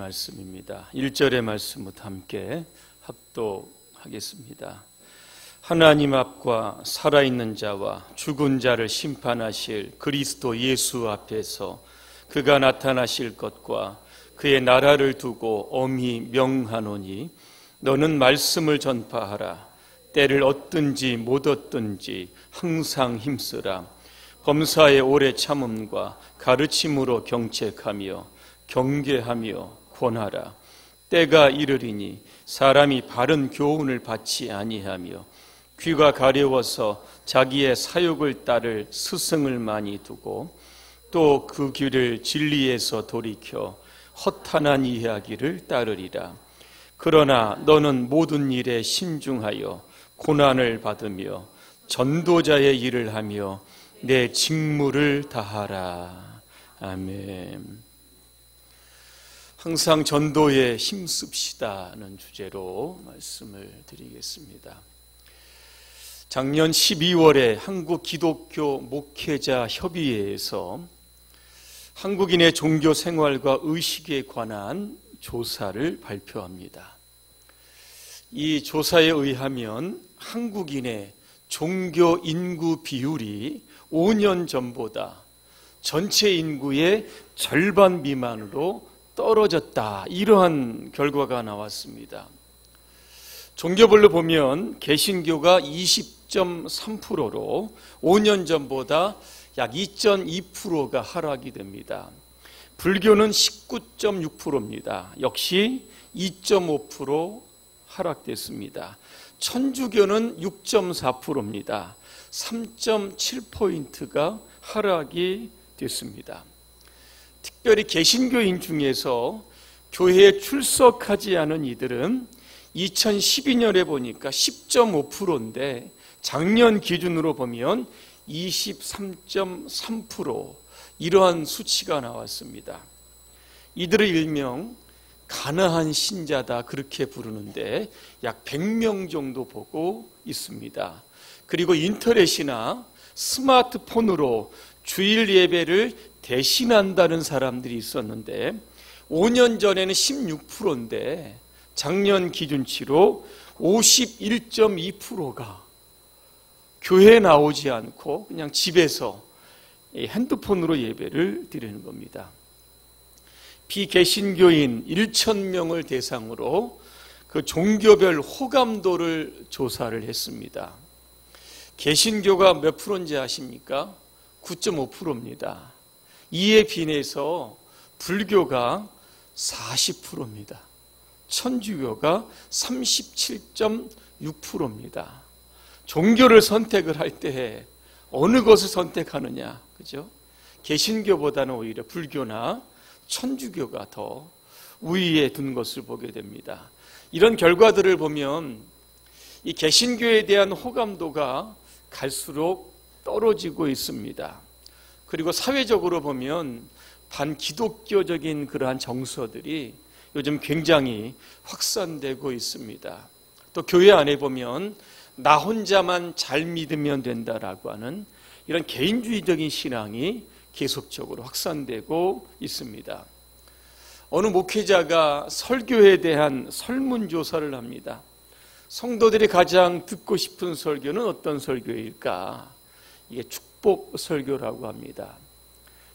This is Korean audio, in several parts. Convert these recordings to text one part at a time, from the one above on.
말씀입니다. 1절의 말씀부터 함께 합독하겠습니다. 하나님 앞과 살아있는 자와 죽은 자를 심판하실 그리스도 예수 앞에서 그가 나타나실 것과 그의 나라를 두고 엄히 명하노니 너는 말씀을 전파하라. 때를 얻든지 못 얻든지 항상 힘쓰라. 범사의 오래 참음과 가르침으로 경책하며 경계하며 권하라. 때가 이르리니 사람이 바른 교훈을 받지 아니하며 귀가 가려워서 자기의 사욕을 따를 스승을 많이 두고 또 그 길을 진리에서 돌이켜 허탄한 이야기를 따르리라. 그러나 너는 모든 일에 신중하여 고난을 받으며 전도자의 일을 하며 내 직무를 다하라. 아멘. 항상 전도에 힘씁시다는 주제로 말씀을 드리겠습니다. 작년 12월에 한국 기독교 목회자 협의회에서 한국인의 종교 생활과 의식에 관한 조사를 발표합니다. 이 조사에 의하면 한국인의 종교 인구 비율이 5년 전보다 전체 인구의 절반 미만으로 떨어졌다. 이러한 결과가 나왔습니다. 종교별로 보면 개신교가 20.3%로 5년 전보다 약 2.2%가 하락이 됩니다. 불교는 19.6%입니다. 역시 2.5% 하락됐습니다. 천주교는 6.4%입니다. 3.7포인트가 하락이 됐습니다. 특별히 개신교인 중에서 교회에 출석하지 않은 이들은 2012년에 보니까 10.5%인데 작년 기준으로 보면 23.3% 이러한 수치가 나왔습니다. 이들을 일명 가나한 신자다 그렇게 부르는데 약 100명 정도 보고 있습니다. 그리고 인터넷이나 스마트폰으로 주일 예배를 대신한다는 사람들이 있었는데 5년 전에는 16%인데 작년 기준치로 51.2%가 교회에 나오지 않고 그냥 집에서 핸드폰으로 예배를 드리는 겁니다. 비개신교인 1,000명을 대상으로 그 종교별 호감도를 조사를 했습니다. 개신교가 몇 프로인지 아십니까? 9.5%입니다. 이에 비해서 불교가 40%입니다. 천주교가 37.6%입니다. 종교를 선택을 할 때 어느 것을 선택하느냐, 그죠? 개신교보다는 오히려 불교나 천주교가 더 우위에 둔 것을 보게 됩니다. 이런 결과들을 보면 이 개신교에 대한 호감도가 갈수록 떨어지고 있습니다. 그리고 사회적으로 보면 반기독교적인 그러한 정서들이 요즘 굉장히 확산되고 있습니다. 또 교회 안에 보면 나 혼자만 잘 믿으면 된다라고 하는 이런 개인주의적인 신앙이 계속적으로 확산되고 있습니다. 어느 목회자가 설교에 대한 설문조사를 합니다. 성도들이 가장 듣고 싶은 설교는 어떤 설교일까? 이게 축복 설교라고 합니다.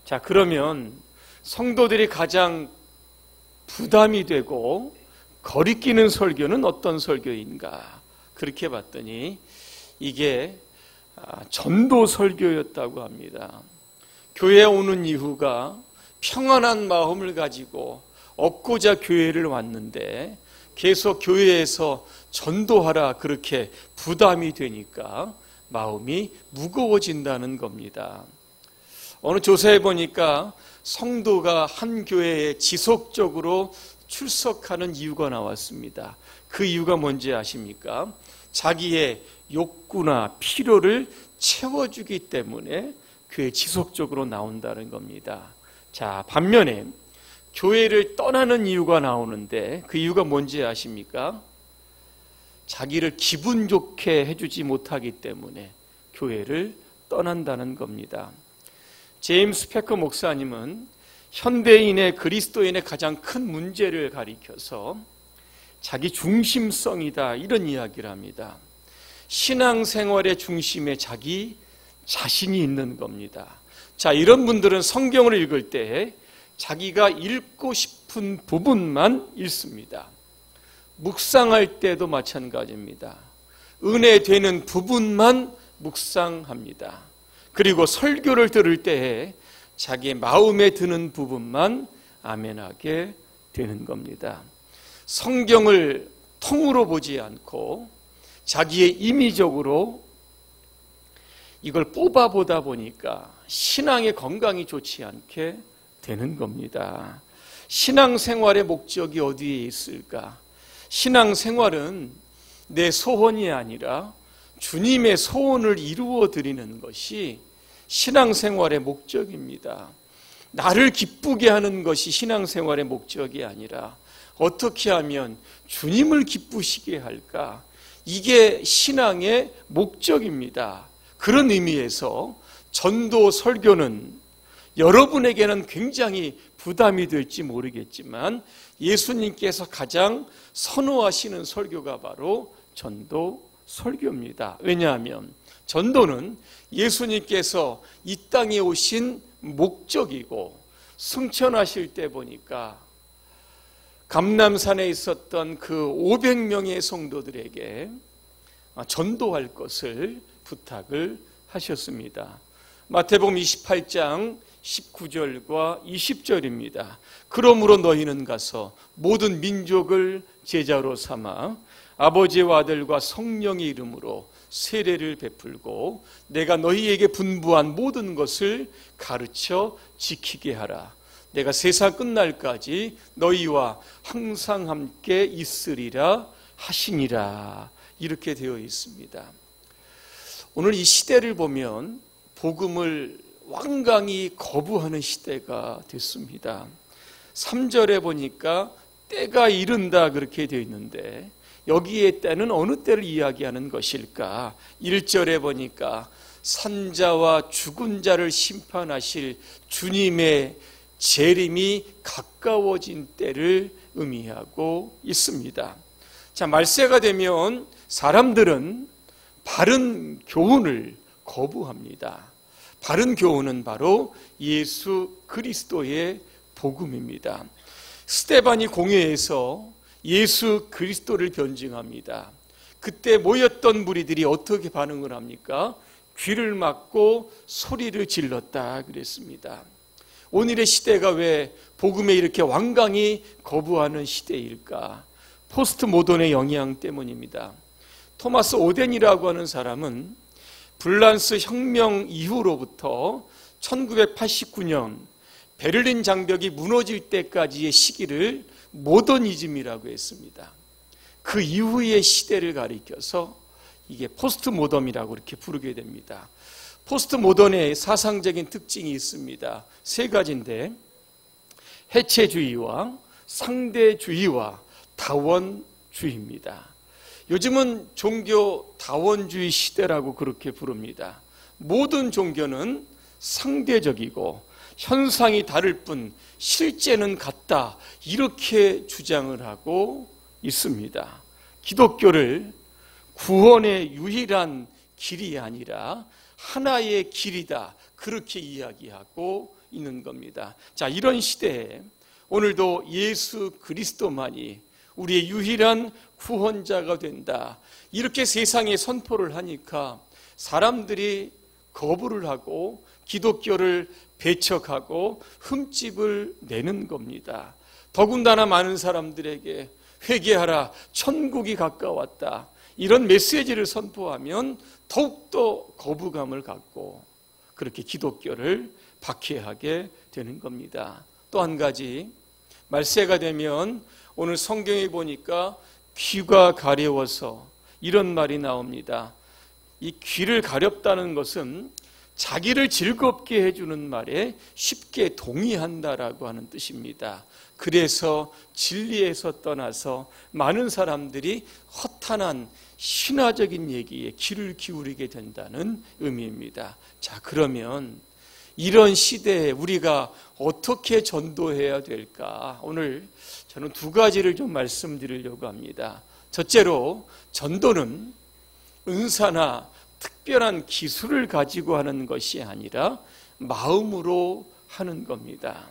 자, 그러면 성도들이 가장 부담이 되고 거리끼는 설교는 어떤 설교인가? 그렇게 봤더니 이게 전도 설교였다고 합니다. 교회에 오는 이유가 평안한 마음을 가지고 얻고자 교회를 왔는데 계속 교회에서 전도하라 그렇게 부담이 되니까 마음이 무거워진다는 겁니다. 어느 조사에 보니까 성도가 한 교회에 지속적으로 출석하는 이유가 나왔습니다. 그 이유가 뭔지 아십니까? 자기의 욕구나 필요를 채워주기 때문에 교회에 지속적으로 나온다는 겁니다. 자, 반면에 교회를 떠나는 이유가 나오는데 그 이유가 뭔지 아십니까? 자기를 기분 좋게 해주지 못하기 때문에 교회를 떠난다는 겁니다. 제임스 패커 목사님은 현대인의 그리스도인의 가장 큰 문제를 가리켜서 자기 중심성이다 이런 이야기를 합니다. 신앙생활의 중심에 자기 자신이 있는 겁니다. 자, 이런 분들은 성경을 읽을 때 자기가 읽고 싶은 부분만 읽습니다. 묵상할 때도 마찬가지입니다. 은혜 되는 부분만 묵상합니다. 그리고 설교를 들을 때에 자기의 마음에 드는 부분만 아멘하게 되는 겁니다. 성경을 통으로 보지 않고 자기의 임의적으로 이걸 뽑아보다 보니까 신앙의 건강이 좋지 않게 되는 겁니다. 신앙생활의 목적이 어디에 있을까? 신앙생활은 내 소원이 아니라 주님의 소원을 이루어 드리는 것이 신앙생활의 목적입니다. 나를 기쁘게 하는 것이 신앙생활의 목적이 아니라 어떻게 하면 주님을 기쁘시게 할까? 이게 신앙의 목적입니다. 그런 의미에서 전도 설교는 여러분에게는 굉장히 부담이 될지 모르겠지만 예수님께서 가장 선호하시는 설교가 바로 전도 설교입니다. 왜냐하면 전도는 예수님께서 이 땅에 오신 목적이고 승천하실 때 보니까 감람산에 있었던 그 500명의 성도들에게 전도할 것을 부탁을 하셨습니다. 마태복음 28장 19절과 20절입니다. 그러므로 너희는 가서 모든 민족을 제자로 삼아 아버지와 아들과 성령의 이름으로 세례를 베풀고 내가 너희에게 분부한 모든 것을 가르쳐 지키게 하라. 내가 세상 끝날까지 너희와 항상 함께 있으리라 하시니라. 이렇게 되어 있습니다. 오늘 이 시대를 보면 복음을 완강히 거부하는 시대가 됐습니다. 3절에 보니까 때가 이른다 그렇게 되어 있는데 여기에 때는 어느 때를 이야기하는 것일까? 1절에 보니까 산자와 죽은 자를 심판하실 주님의 재림이 가까워진 때를 의미하고 있습니다. 자, 말세가 되면 사람들은 바른 교훈을 거부합니다. 바른 교훈은 바로 예수 그리스도의 복음입니다. 스데반이 공회에서 예수 그리스도를 변증합니다. 그때 모였던 무리들이 어떻게 반응을 합니까? 귀를 막고 소리를 질렀다 그랬습니다. 오늘의 시대가 왜 복음에 이렇게 완강히 거부하는 시대일까? 포스트 모던의 영향 때문입니다. 토마스 오덴이라고 하는 사람은 불란스 혁명 이후로부터 1989년 베를린 장벽이 무너질 때까지의 시기를 모더니즘이라고 했습니다. 그 이후의 시대를 가리켜서 이게 포스트 모던이라고 이렇게 부르게 됩니다. 포스트 모던의 사상적인 특징이 있습니다. 세 가지인데 해체주의와 상대주의와 다원주의입니다. 요즘은 종교 다원주의 시대라고 그렇게 부릅니다. 모든 종교는 상대적이고 현상이 다를 뿐 실제는 같다 이렇게 주장을 하고 있습니다. 기독교를 구원의 유일한 길이 아니라 하나의 길이다 그렇게 이야기하고 있는 겁니다. 자, 이런 시대에 오늘도 예수 그리스도만이 우리의 유일한 구원자가 된다 이렇게 세상에 선포를 하니까 사람들이 거부를 하고 기독교를 배척하고 흠집을 내는 겁니다. 더군다나 많은 사람들에게 회개하라, 천국이 가까웠다 이런 메시지를 선포하면 더욱더 거부감을 갖고 그렇게 기독교를 박해하게 되는 겁니다. 또 한 가지, 말세가 되면 오늘 성경에 보니까 귀가 가려워서 이런 말이 나옵니다. 이 귀를 가렵다는 것은 자기를 즐겁게 해주는 말에 쉽게 동의한다라고 하는 뜻입니다. 그래서 진리에서 떠나서 많은 사람들이 허탄한 신화적인 얘기에 귀를 기울이게 된다는 의미입니다. 자, 그러면 이런 시대에 우리가 어떻게 전도해야 될까? 오늘 저는 두 가지를 좀 말씀드리려고 합니다. 첫째로, 전도는 은사나 특별한 기술을 가지고 하는 것이 아니라 마음으로 하는 겁니다.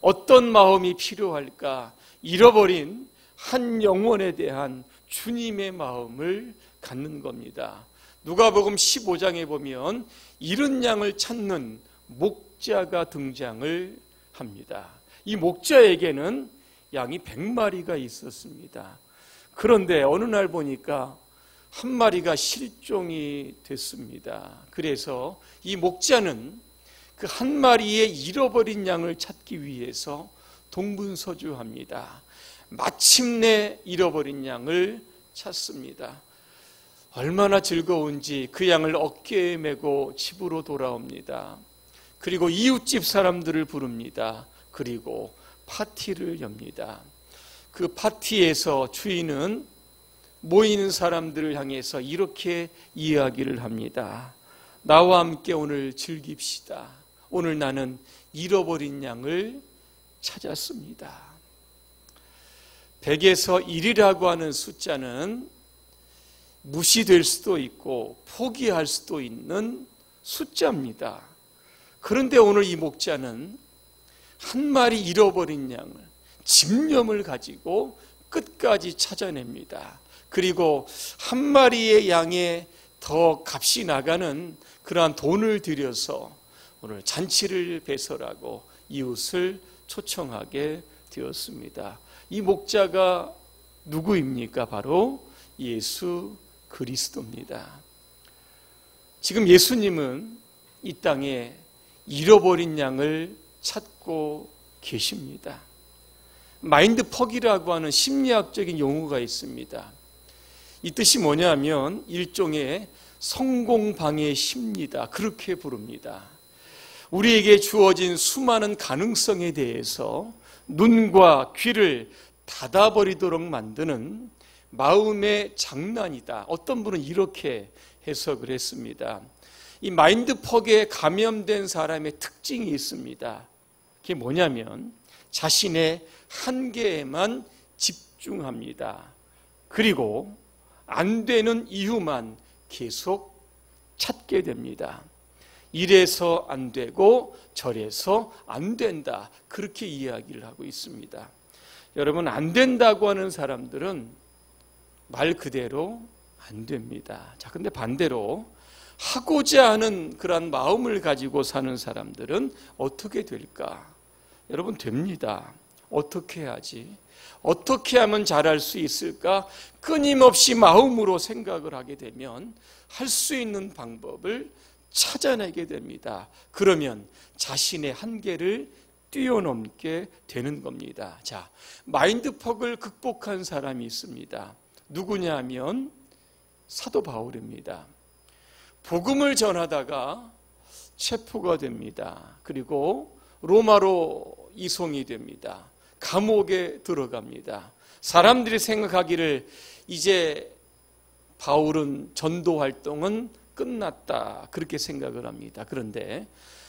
어떤 마음이 필요할까? 잃어버린 한 영혼에 대한 주님의 마음을 갖는 겁니다. 누가복음 15장에 보면 잃은 양을 찾는 목자가 등장을 합니다. 이 목자에게는 양이 100마리가 있었습니다. 그런데 어느 날 보니까 한 마리가 실종이 됐습니다. 그래서 이 목자는 그 한 마리의 잃어버린 양을 찾기 위해서 동분서주합니다. 마침내 잃어버린 양을 찾습니다. 얼마나 즐거운지 그 양을 어깨에 메고 집으로 돌아옵니다. 그리고 이웃집 사람들을 부릅니다. 그리고 파티를 엽니다. 그 파티에서 주인은 모이는 사람들을 향해서 이렇게 이야기를 합니다. 나와 함께 오늘 즐깁시다. 오늘 나는 잃어버린 양을 찾았습니다. 100에서 1이라고 하는 숫자는 무시될 수도 있고 포기할 수도 있는 숫자입니다. 그런데 오늘 이 목자는 한 마리 잃어버린 양을 집념을 가지고 끝까지 찾아냅니다. 그리고 한 마리의 양에 더 값이 나가는 그러한 돈을 들여서 오늘 잔치를 배설하고 이웃을 초청하게 되었습니다. 이 목자가 누구입니까? 바로 예수 그리스도입니다. 지금 예수님은 이 땅에 잃어버린 양을 찾고 계십니다. 마인드퍽이라고 하는 심리학적인 용어가 있습니다. 이 뜻이 뭐냐면 일종의 성공방해 심리다, 그렇게 부릅니다. 우리에게 주어진 수많은 가능성에 대해서 눈과 귀를 닫아버리도록 만드는 마음의 장난이다. 어떤 분은 이렇게 해석을 했습니다. 이 마인드퍽에 감염된 사람의 특징이 있습니다. 그게 뭐냐면 자신의 한계에만 집중합니다. 그리고 안 되는 이유만 계속 찾게 됩니다. 이래서 안 되고 저래서 안 된다, 그렇게 이야기를 하고 있습니다. 여러분, 안 된다고 하는 사람들은 말 그대로 안 됩니다. 자, 근데 반대로 하고자 하는 그런 마음을 가지고 사는 사람들은 어떻게 될까? 여러분, 됩니다. 어떻게 해야지? 어떻게 하면 잘할 수 있을까? 끊임없이 마음으로 생각을 하게 되면 할 수 있는 방법을 찾아내게 됩니다. 그러면 자신의 한계를 뛰어넘게 되는 겁니다. 자, 마인드퍽을 극복한 사람이 있습니다. 누구냐 하면 사도 바울입니다. 복음을 전하다가 체포가 됩니다. 그리고 로마로 이송이 됩니다. 감옥에 들어갑니다. 사람들이 생각하기를 이제 바울은 전도 활동은 끝났다, 그렇게 생각을 합니다. 그런데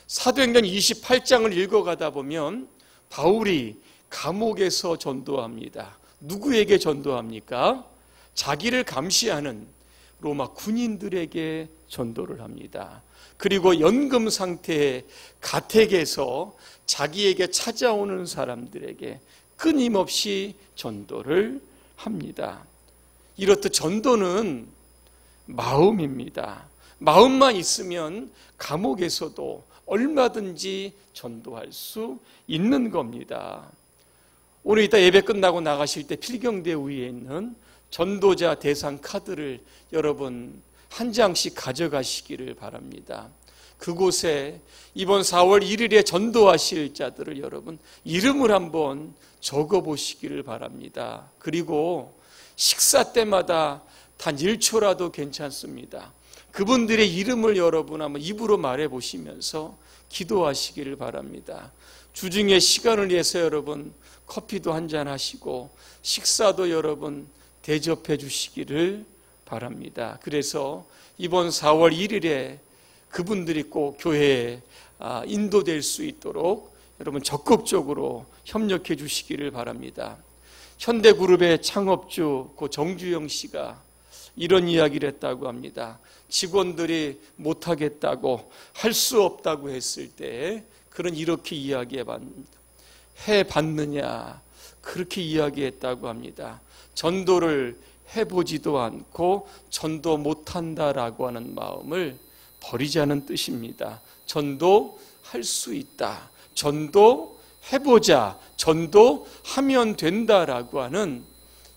사도행전 28장을 읽어가다 보면 바울이 감옥에서 전도합니다. 누구에게 전도합니까? 자기를 감시하는 로마 군인들에게 전도를 합니다. 그리고 연금 상태의 가택에서 자기에게 찾아오는 사람들에게 끊임없이 전도를 합니다. 이렇듯 전도는 마음입니다. 마음만 있으면 감옥에서도 얼마든지 전도할 수 있는 겁니다. 오늘 이따 예배 끝나고 나가실 때 필경대 위에 있는 전도자 대상 카드를 여러분 한 장씩 가져가시기를 바랍니다. 그곳에 이번 4월 1일에 전도하실 자들을 여러분 이름을 한번 적어보시기를 바랍니다. 그리고 식사 때마다 단 1초라도 괜찮습니다. 그분들의 이름을 여러분 한번 입으로 말해보시면서 기도하시기를 바랍니다. 주중에 시간을 내서 여러분 커피도 한잔 하시고 식사도 여러분 대접해 주시기를 바랍니다. 그래서 이번 4월 1일에 그분들이 꼭 교회에 인도될 수 있도록 여러분 적극적으로 협력해 주시기를 바랍니다. 현대그룹의 창업주 고 정주영 씨가 이런 이야기를 했다고 합니다. 직원들이 못하겠다고, 할 수 없다고 했을 때 그는 이렇게 해봤느냐, 그렇게 이야기했다고 합니다. 전도를 해보지도 않고 전도 못한다라고 하는 마음을 버리자는 뜻입니다. 전도할 수 있다, 전도해보자, 전도하면 된다라고 하는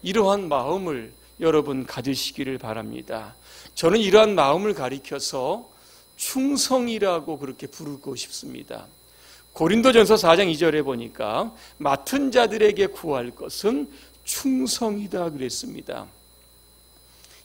이러한 마음을 여러분 가지시기를 바랍니다. 저는 이러한 마음을 가리켜서 충성이라고 그렇게 부르고 싶습니다. 고린도전서 4장 2절에 보니까 맡은 자들에게 구할 것은 충성이다 그랬습니다.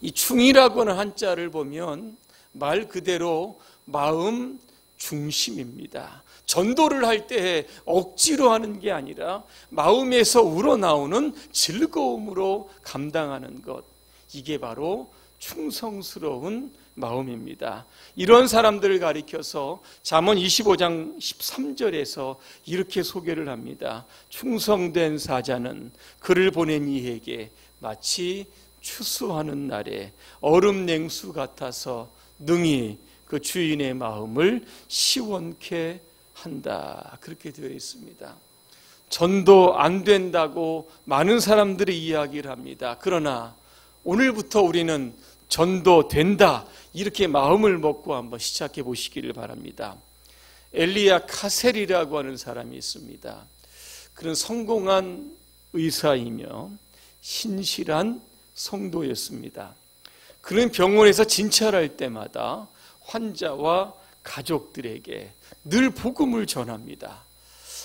이 충이라고 하는 한자를 보면 말 그대로 마음 중심입니다. 전도를 할 때 억지로 하는 게 아니라 마음에서 우러나오는 즐거움으로 감당하는 것, 이게 바로 충성스러운 마음입니다. 이런 사람들을 가리켜서 잠언 25장 13절에서 이렇게 소개를 합니다. 충성된 사자는 그를 보낸 이에게 마치 추수하는 날에 얼음 냉수 같아서 능히 그 주인의 마음을 시원케 한다, 그렇게 되어 있습니다. 전도 안 된다고 많은 사람들이 이야기를 합니다. 그러나 오늘부터 우리는 전도 된다, 이렇게 마음을 먹고 한번 시작해 보시기를 바랍니다. 엘리야 카셀이라고 하는 사람이 있습니다. 그는 성공한 의사이며 신실한 성도였습니다. 그는 병원에서 진찰할 때마다 환자와 가족들에게 늘 복음을 전합니다.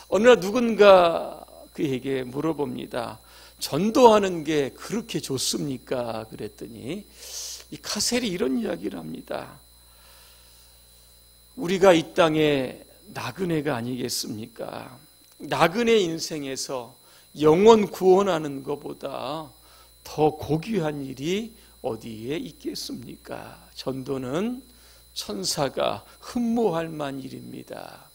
어느 날 누군가 그에게 물어봅니다. 전도하는 게 그렇게 좋습니까? 그랬더니 이 카셀이 이런 이야기를 합니다. 우리가 이 땅에 나그네가 아니겠습니까? 나그네 인생에서 영혼 구원하는 것보다 더 고귀한 일이 어디에 있겠습니까? 전도는 천사가 흠모할 만한 일입니다.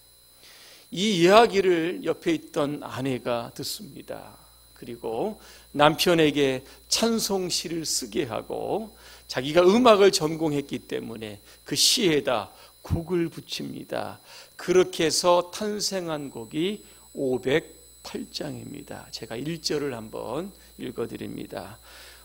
이 이야기를 옆에 있던 아내가 듣습니다. 그리고 남편에게 찬송시를 쓰게 하고 자기가 음악을 전공했기 때문에 그 시에다 곡을 붙입니다. 그렇게 해서 탄생한 곡이 508장입니다. 제가 1절을 한번 읽어드립니다.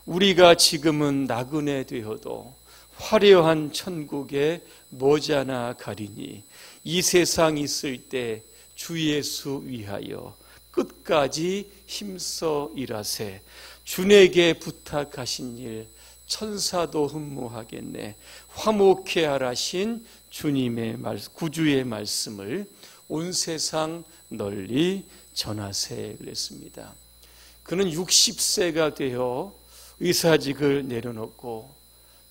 우리가 지금은 나그네 되어도 화려한 천국에 머지않아 가리니 이 세상 있을 때 주 예수 위하여 끝까지 힘써 일하세. 주에게 부탁하신 일 천사도 흠모하겠네. 화목해 하라신 주님의 구주의 말씀을 온 세상 널리 전하세 그랬습니다. 그는 60세가 되어 의사직을 내려놓고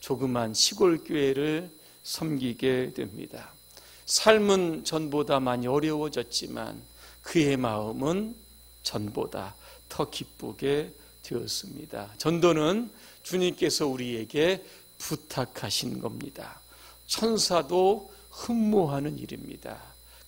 조그만 시골 교회를 섬기게 됩니다. 삶은 전보다 많이 어려워졌지만 그의 마음은 전보다 더 기쁘게 되었습니다. 전도는 주님께서 우리에게 부탁하신 겁니다. 천사도 흠모하는 일입니다.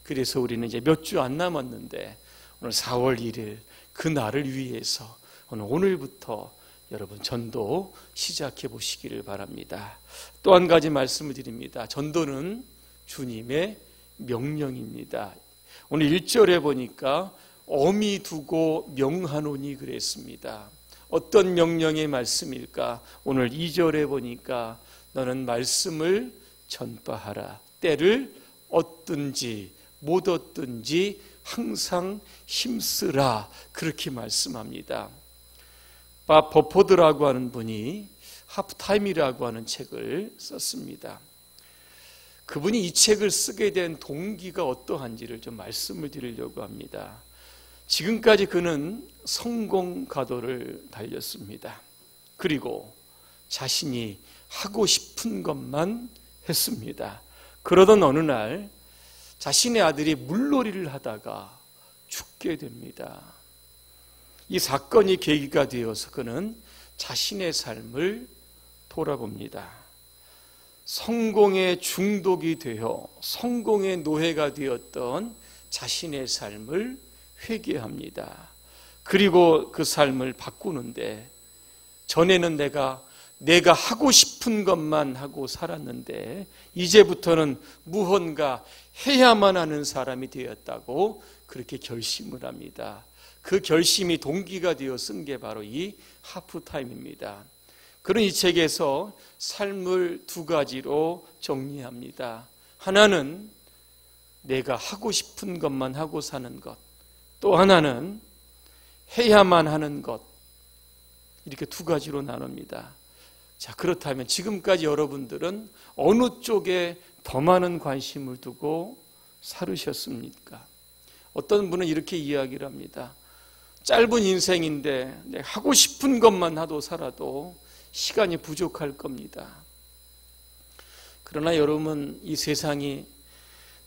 그래서 우리는 이제 몇 주 안 남았는데 오늘 4월 1일 그 날을 위해서 오늘부터 여러분 전도 시작해 보시기를 바랍니다. 또 한 가지 말씀을 드립니다. 전도는 주님의 명령입니다. 오늘 1절에 보니까 엄히 두고 명하노니 그랬습니다. 어떤 명령의 말씀일까? 오늘 2절에 보니까 너는 말씀을 전파하라. 때를 얻든지 못 얻든지 항상 힘쓰라. 그렇게 말씀합니다. 밥 버포드라고 하는 분이 하프타임이라고 하는 책을 썼습니다. 그분이 이 책을 쓰게 된 동기가 어떠한지를 좀 말씀을 드리려고 합니다. 지금까지 그는 성공 가도를 달렸습니다. 그리고 자신이 하고 싶은 것만 했습니다. 그러던 어느 날 자신의 아들이 물놀이를 하다가 죽게 됩니다. 이 사건이 계기가 되어서 그는 자신의 삶을 돌아봅니다. 성공의 중독이 되어 성공의 노예가 되었던 자신의 삶을 회개합니다. 그리고 그 삶을 바꾸는데, 전에는 내가 하고 싶은 것만 하고 살았는데 이제부터는 무언가 해야만 하는 사람이 되었다고 그렇게 결심을 합니다. 그 결심이 동기가 되어 쓴 게 바로 이 하프타임입니다. 그런 이 책에서 삶을 두 가지로 정리합니다. 하나는 내가 하고 싶은 것만 하고 사는 것, 또 하나는 해야만 하는 것, 이렇게 두 가지로 나눕니다. 자, 그렇다면 지금까지 여러분들은 어느 쪽에 더 많은 관심을 두고 살으셨습니까? 어떤 분은 이렇게 이야기를 합니다. 짧은 인생인데 내가 하고 싶은 것만 하도 살아도 시간이 부족할 겁니다. 그러나 여러분, 이 세상이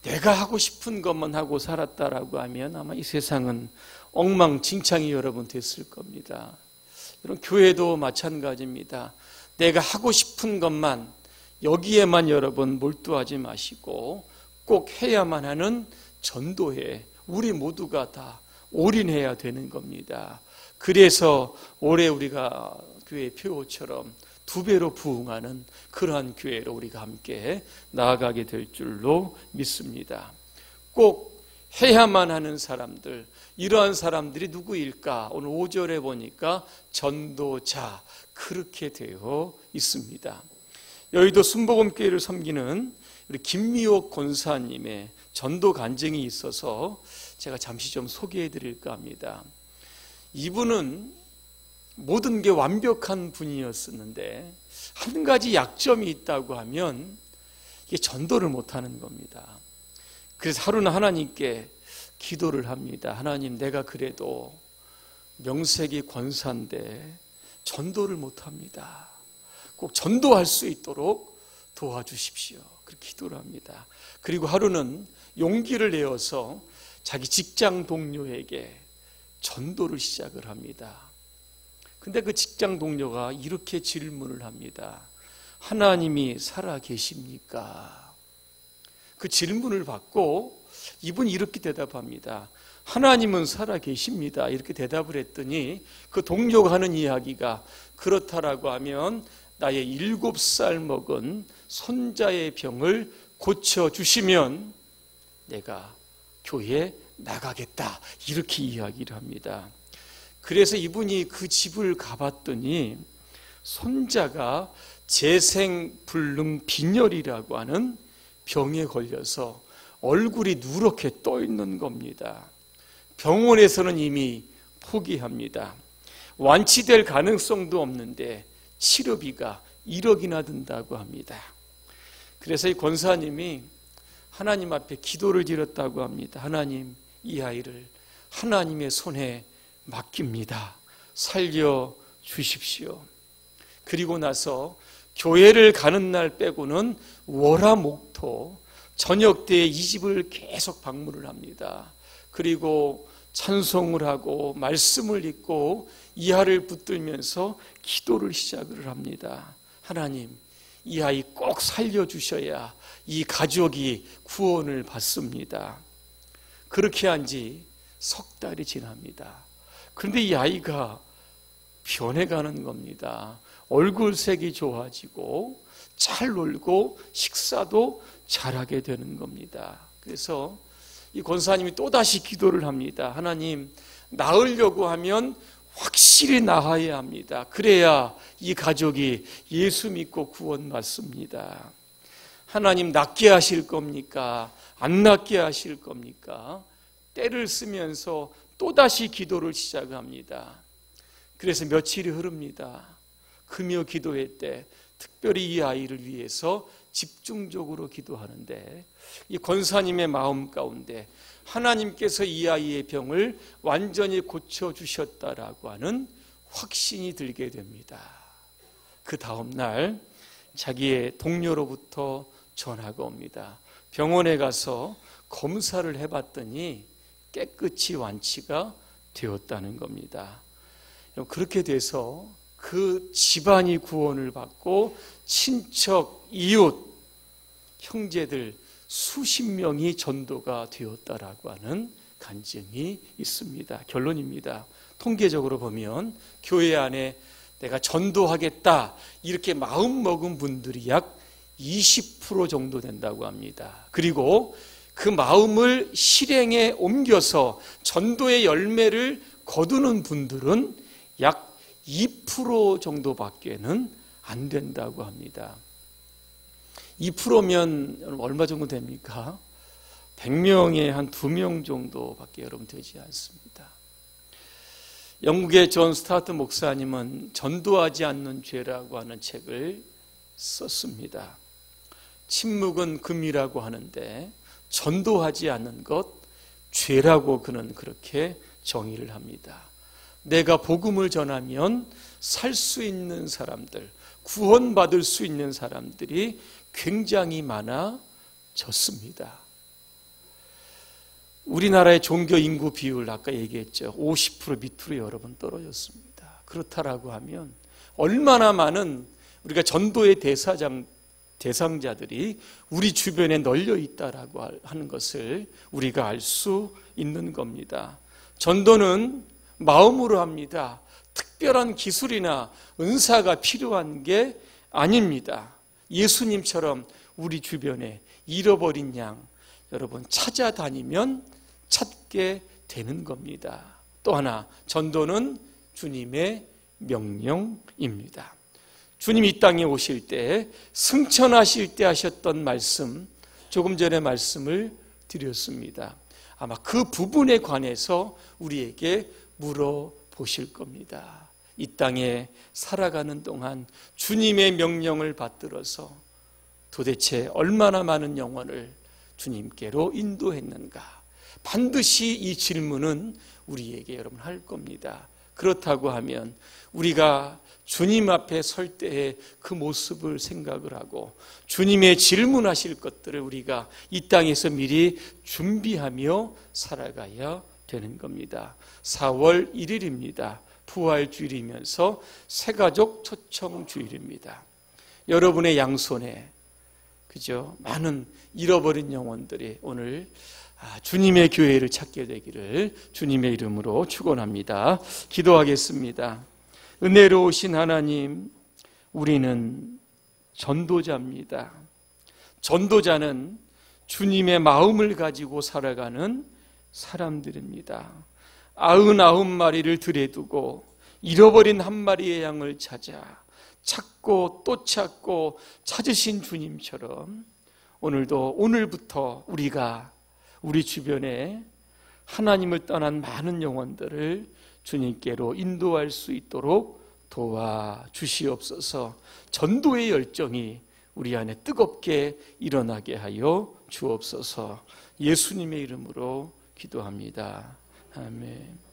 내가 하고 싶은 것만 하고 살았다라고 하면 아마 이 세상은 엉망진창이 여러분 됐을 겁니다. 여러분, 교회도 마찬가지입니다. 내가 하고 싶은 것만, 여기에만 여러분 몰두하지 마시고 꼭 해야만 하는 전도에 우리 모두가 다 올인해야 되는 겁니다. 그래서 올해 우리가 교회 표어처럼 2배로 부흥하는 그러한 교회로 우리가 함께 나아가게 될 줄로 믿습니다. 꼭 해야만 하는 사람들, 이러한 사람들이 누구일까? 오늘 5절에 보니까 전도자, 그렇게 되어 있습니다. 여의도 순복음교회를 섬기는 우리 김미옥 권사님의 전도 간증이 있어서 제가 잠시 좀 소개해 드릴까 합니다. 이분은 모든 게 완벽한 분이었었는데 한 가지 약점이 있다고 하면 이게 전도를 못하는 겁니다. 그래서 하루는 하나님께 기도를 합니다. 하나님, 내가 그래도 명색이 권사인데 전도를 못합니다. 꼭 전도할 수 있도록 도와주십시오. 그렇게 기도를 합니다. 그리고 하루는 용기를 내어서 자기 직장 동료에게 전도를 시작을 합니다. 근데 그 직장 동료가 이렇게 질문을 합니다. 하나님이 살아 계십니까? 그 질문을 받고 이분이 이렇게 대답합니다. 하나님은 살아 계십니다. 이렇게 대답을 했더니 그 동료가 하는 이야기가, 그렇다라고 하면 나의 7살 먹은 손자의 병을 고쳐주시면 내가 교회에 나가겠다, 이렇게 이야기를 합니다. 그래서 이분이 그 집을 가봤더니 손자가 재생불능 빈혈이라고 하는 병에 걸려서 얼굴이 누렇게 떠 있는 겁니다. 병원에서는 이미 포기합니다. 완치될 가능성도 없는데 치료비가 1억이나 든다고 합니다. 그래서 이 권사님이 하나님 앞에 기도를 드렸다고 합니다. 하나님, 이 아이를 하나님의 손에 맡깁니다. 살려주십시오. 그리고 나서 교회를 가는 날 빼고는 월화목토 저녁 때에 이 집을 계속 방문을 합니다. 그리고 찬송을 하고 말씀을 읽고 이하를 붙들면서 기도를 시작을 합니다. 하나님, 이 아이 꼭 살려주셔야 이 가족이 구원을 받습니다. 그렇게 한 지 석 달이 지납니다. 그런데 이 아이가 변해가는 겁니다. 얼굴색이 좋아지고 잘 놀고 식사도 잘하게 되는 겁니다. 그래서 이 권사님이 또다시 기도를 합니다. 하나님, 나으려고 하면 확실히 나아야 합니다. 그래야 이 가족이 예수 믿고 구원받습니다. 하나님, 낫게 하실 겁니까? 안 낫게 하실 겁니까? 때를 쓰면서 또다시 기도를 시작합니다. 그래서 며칠이 흐릅니다. 금요 기도회 때 특별히 이 아이를 위해서 집중적으로 기도하는데 이 권사님의 마음 가운데 하나님께서 이 아이의 병을 완전히 고쳐주셨다라고 하는 확신이 들게 됩니다. 그 다음 날 자기의 동료로부터 전화가 옵니다. 병원에 가서 검사를 해봤더니 깨끗이 완치가 되었다는 겁니다. 그렇게 돼서 그 집안이 구원을 받고 친척, 이웃, 형제들 수십 명이 전도가 되었다라고 하는 간증이 있습니다. 결론입니다. 통계적으로 보면 교회 안에 내가 전도하겠다 이렇게 마음먹은 분들이 약 20% 정도 된다고 합니다. 그리고 그 마음을 실행에 옮겨서 전도의 열매를 거두는 분들은 약 2% 정도밖에는 안 된다고 합니다. 2%면 얼마 정도 됩니까? 100명에 한 2명 정도밖에 여러분 되지 않습니다. 영국의 존 스타트 목사님은 전도하지 않는 죄라고 하는 책을 썼습니다. 침묵은 금이라고 하는데 전도하지 않는 것 죄라고 그는 그렇게 정의를 합니다. 내가 복음을 전하면 살 수 있는 사람들, 구원받을 수 있는 사람들이 굉장히 많아졌습니다. 우리나라의 종교 인구 비율 아까 얘기했죠. 50% 밑으로 여러분 떨어졌습니다. 그렇다라고 하면 얼마나 많은 우리가 전도의 대상자들이 우리 주변에 널려 있다라고 하는 것을 우리가 알 수 있는 겁니다. 전도는 마음으로 합니다. 특별한 기술이나 은사가 필요한 게 아닙니다. 예수님처럼 우리 주변에 잃어버린 양 여러분 찾아다니면 찾게 되는 겁니다. 또 하나 전도는 주님의 명령입니다. 주님이 이 땅에 오실 때 승천하실 때 하셨던 말씀 조금 전에 말씀을 드렸습니다. 아마 그 부분에 관해서 우리에게 물어보실 겁니다. 이 땅에 살아가는 동안 주님의 명령을 받들어서 도대체 얼마나 많은 영혼을 주님께로 인도했는가? 반드시 이 질문은 우리에게 여러분 할 겁니다. 그렇다고 하면 우리가 주님 앞에 설 때의 그 모습을 생각을 하고 주님의 질문하실 것들을 우리가 이 땅에서 미리 준비하며 살아가야 되는 겁니다. 4월 1일입니다. 부활주일이면서 새가족 초청주일입니다. 여러분의 양손에 그죠? 많은 잃어버린 영혼들이 오늘 주님의 교회를 찾게 되기를 주님의 이름으로 축원합니다. 기도하겠습니다. 은혜로우신 하나님, 우리는 전도자입니다. 전도자는 주님의 마음을 가지고 살아가는 사람들입니다. 99마리를 들에 두고 잃어버린 한 마리의 양을 찾아 찾고 또 찾고 찾으신 주님처럼 오늘부터 우리가 우리 주변에 하나님을 떠난 많은 영혼들을 주님께로 인도할 수 있도록 도와주시옵소서. 전도의 열정이 우리 안에 뜨겁게 일어나게 하여 주옵소서. 예수님의 이름으로 기도합니다. 아멘.